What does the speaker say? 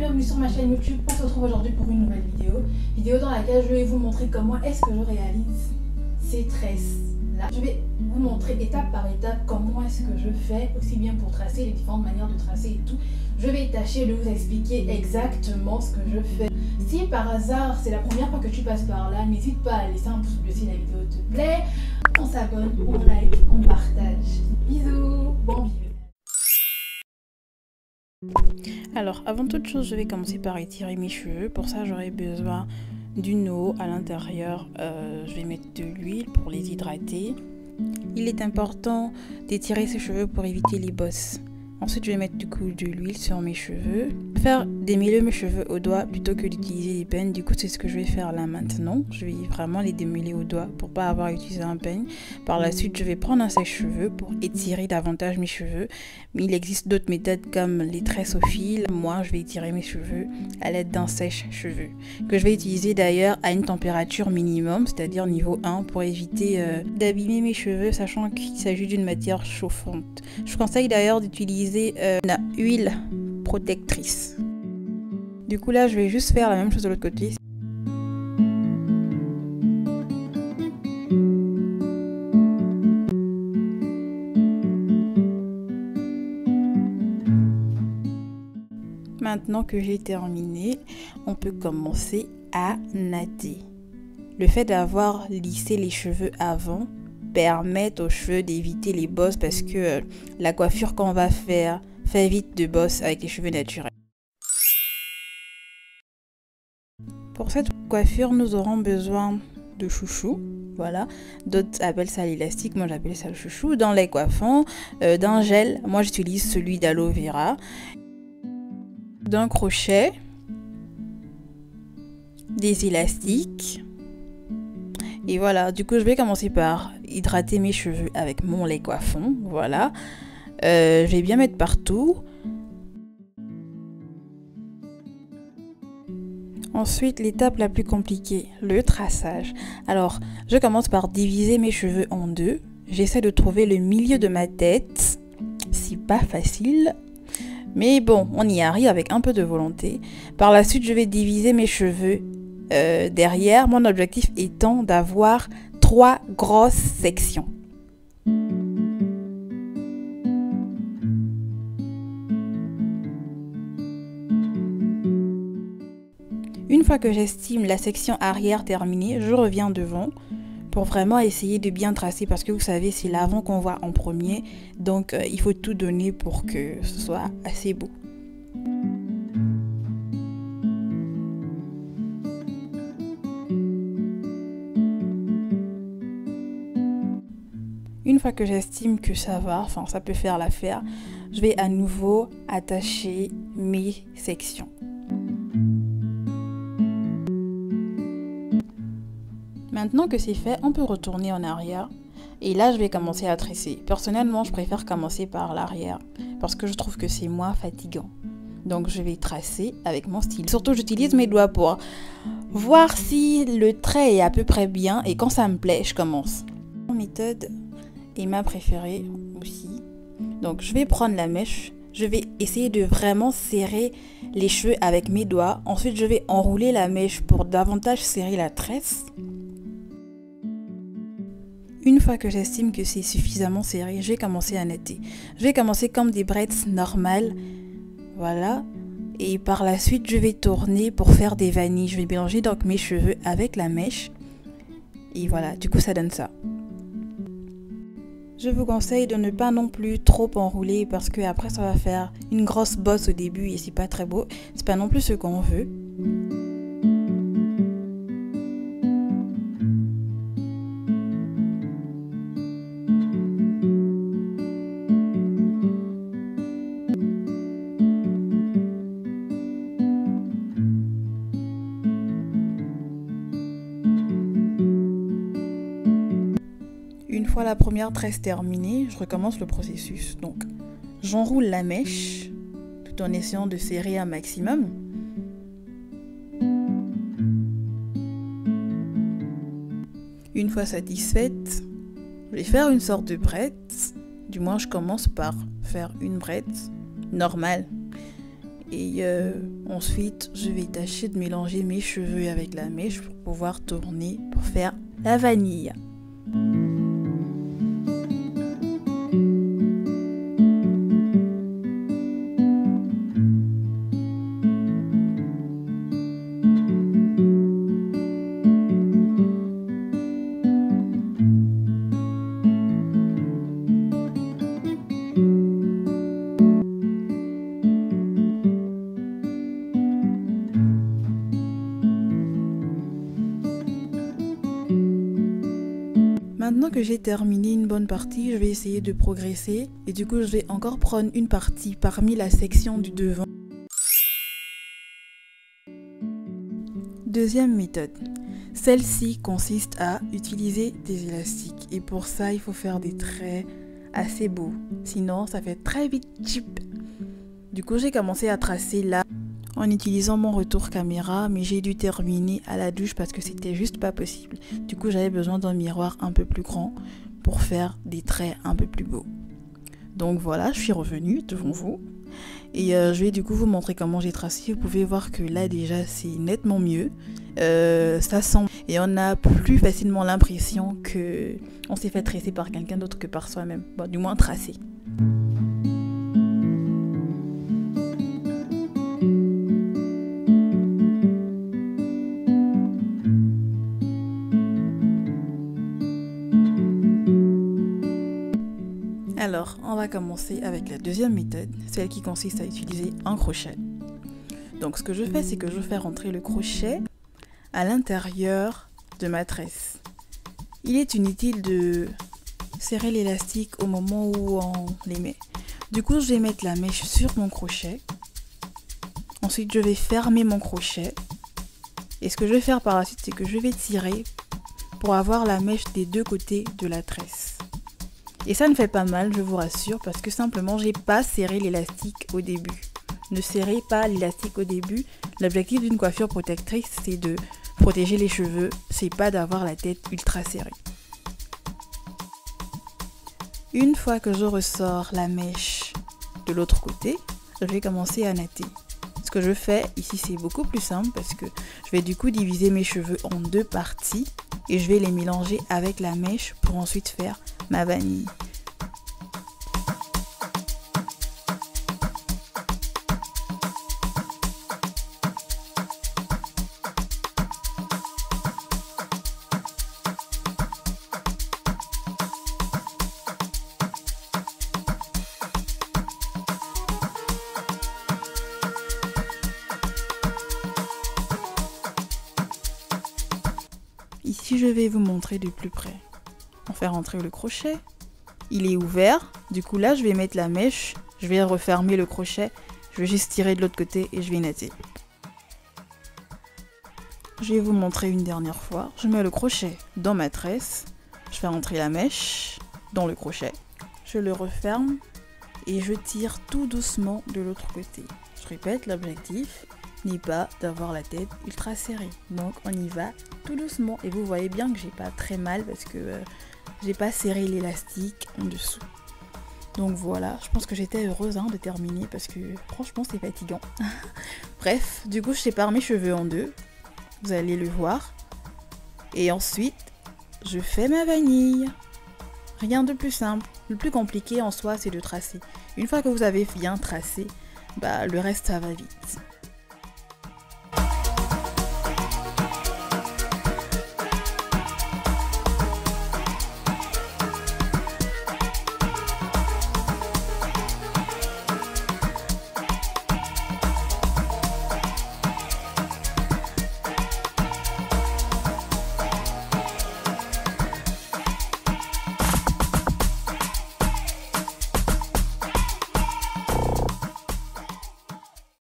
bienvenue sur ma chaîne YouTube. On se retrouve aujourd'hui pour une nouvelle vidéo dans laquelle je vais vous montrer comment est-ce que je réalise ces tresses là. Je vais vous montrer étape par étape comment est-ce que je fais, aussi bien pour tracer, les différentes manières de tracer et tout. Je vais tâcher de vous expliquer exactement ce que je fais. Si par hasard c'est la première fois que tu passes par là, n'hésite pas à laisser un pouce bleu si la vidéo te plaît. On s'abonne, on like, on partage. Bisous, bon vidéo. Alors, avant toute chose, je vais commencer par étirer mes cheveux. Pour ça, j'aurai besoin d'une eau à l'intérieur. Je vais mettre de l'huile pour les hydrater. Il est important d'étirer ses cheveux pour éviter les bosses. Ensuite, je vais mettre du coup de l'huile sur mes cheveux. Faire démêler mes cheveux au doigt plutôt que d'utiliser des peignes. Du coup, c'est ce que je vais faire là maintenant. Je vais vraiment les démêler au doigt pour pas avoir utilisé un peigne. Par la suite, je vais prendre un sèche-cheveux pour étirer davantage mes cheveux. Mais il existe d'autres méthodes comme les tresses au fil. Moi, je vais étirer mes cheveux à l'aide d'un sèche-cheveux que je vais utiliser d'ailleurs à une température minimum, c'est-à-dire niveau 1 pour éviter d'abîmer mes cheveux, sachant qu'il s'agit d'une matière chauffante. Je conseille d'ailleurs d'utiliser une huile protectrice. Du coup là je vais juste faire la même chose de l'autre côté. Maintenant que j'ai terminé, on peut commencer à natter. Le fait d'avoir lissé les cheveux avant permet aux cheveux d'éviter les bosses parce que la coiffure qu'on va faire fait vite de bosses avec les cheveux naturels. Pour cette coiffure, nous aurons besoin de chouchou. Voilà, d'autres appellent ça l'élastique, moi j'appelle ça le chouchou. Dans les coiffants, d'un gel, moi j'utilise celui d'aloe vera, d'un crochet, des élastiques. Et voilà, du coup je vais commencer par hydrater mes cheveux avec mon lait coiffant. Voilà, je vais bien mettre partout. Ensuite, l'étape la plus compliquée, le traçage. Alors, je commence par diviser mes cheveux en deux. J'essaie de trouver le milieu de ma tête. C'est pas facile, mais bon, on y arrive avec un peu de volonté. Par la suite, je vais diviser mes cheveux derrière, mon objectif étant d'avoir 3 grosses sections. Une fois que j'estime la section arrière terminée, je reviens devant pour vraiment essayer de bien tracer parce que vous savez, c'est l'avant qu'on voit en premier, donc il faut tout donner pour que ce soit assez beau. Une fois que j'estime que ça va, enfin ça peut faire l'affaire, je vais à nouveau attacher mes sections. Maintenant que c'est fait, on peut retourner en arrière et là je vais commencer à tresser. Personnellement, je préfère commencer par l'arrière parce que je trouve que c'est moins fatigant. Donc je vais tracer avec mon stylet. Surtout j'utilise mes doigts pour voir si le trait est à peu près bien et quand ça me plaît, je commence. Mon méthode est ma préférée aussi. Donc je vais prendre la mèche, je vais essayer de vraiment serrer les cheveux avec mes doigts. Ensuite je vais enrouler la mèche pour davantage serrer la tresse. Une fois que j'estime que c'est suffisamment serré, je vais commencer à natter. Je vais commencer comme des braids normales. Voilà. Et par la suite, je vais tourner pour faire des vanilles. Je vais mélanger donc mes cheveux avec la mèche. Et voilà, du coup ça donne ça. Je vous conseille de ne pas non plus trop enrouler parce que après ça va faire une grosse bosse au début et c'est pas très beau. C'est pas non plus ce qu'on veut. Une fois la première tresse terminée, je recommence le processus. Donc, j'enroule la mèche tout en essayant de serrer un maximum. Une fois satisfaite, je vais faire une sorte de braid. Du moins, je commence par faire une braid normale. Et ensuite, je vais tâcher de mélanger mes cheveux avec la mèche pour pouvoir tourner pour faire la vanille. Maintenant que j'ai terminé une bonne partie, je vais essayer de progresser et du coup je vais encore prendre une partie parmi la section du devant. Deuxième méthode. Celle-ci consiste à utiliser des élastiques et pour ça il faut faire des traits assez beaux, sinon ça fait très vite cheap. Du coup j'ai commencé à tracer là en utilisant mon retour caméra, mais j'ai dû terminer à la douche parce que c'était juste pas possible. Du coup j'avais besoin d'un miroir un peu plus grand pour faire des traits un peu plus beaux. Donc voilà, je suis revenue devant vous et je vais du coup vous montrer comment j'ai tracé. Vous pouvez voir que là déjà c'est nettement mieux, ça sent et on a plus facilement l'impression que on s'est fait tracer par quelqu'un d'autre que par soi-même, bon, du moins tracé. Alors, on va commencer avec la deuxième méthode, celle qui consiste à utiliser un crochet. Donc ce que je fais, c'est que je fais rentrer le crochet à l'intérieur de ma tresse. Il est inutile de serrer l'élastique au moment où on les met. Du coup, je vais mettre la mèche sur mon crochet. Ensuite, je vais fermer mon crochet. Et ce que je vais faire par la suite, c'est que je vais tirer pour avoir la mèche des deux côtés de la tresse. Et ça ne fait pas mal, je vous rassure, parce que simplement j'ai pas serré l'élastique au début. Ne serrez pas l'élastique au début. L'objectif d'une coiffure protectrice, c'est de protéger les cheveux, c'est pas d'avoir la tête ultra serrée. Une fois que je ressors la mèche de l'autre côté, je vais commencer à natter. Ce que je fais ici, c'est beaucoup plus simple parce que je vais du coup diviser mes cheveux en deux parties et je vais les mélanger avec la mèche pour ensuite faire ma vanille. Ici, je vais vous montrer de plus près. On fait rentrer le crochet. Il est ouvert. Du coup, là, je vais mettre la mèche. Je vais refermer le crochet. Je vais juste tirer de l'autre côté et je vais natter. Je vais vous montrer une dernière fois. Je mets le crochet dans ma tresse. Je fais rentrer la mèche dans le crochet. Je le referme et je tire tout doucement de l'autre côté. Je répète, l'objectif n'est pas d'avoir la tête ultra serrée. Donc on y va tout doucement et vous voyez bien que j'ai pas très mal parce que j'ai pas serré l'élastique en dessous. Donc voilà, je pense que j'étais heureuse de terminer parce que franchement c'est fatigant. Bref, du coup je sépare mes cheveux en deux, vous allez le voir. Et ensuite, je fais ma vanille. Rien de plus simple. Le plus compliqué en soi c'est de tracer. Une fois que vous avez bien tracé, le reste ça va vite.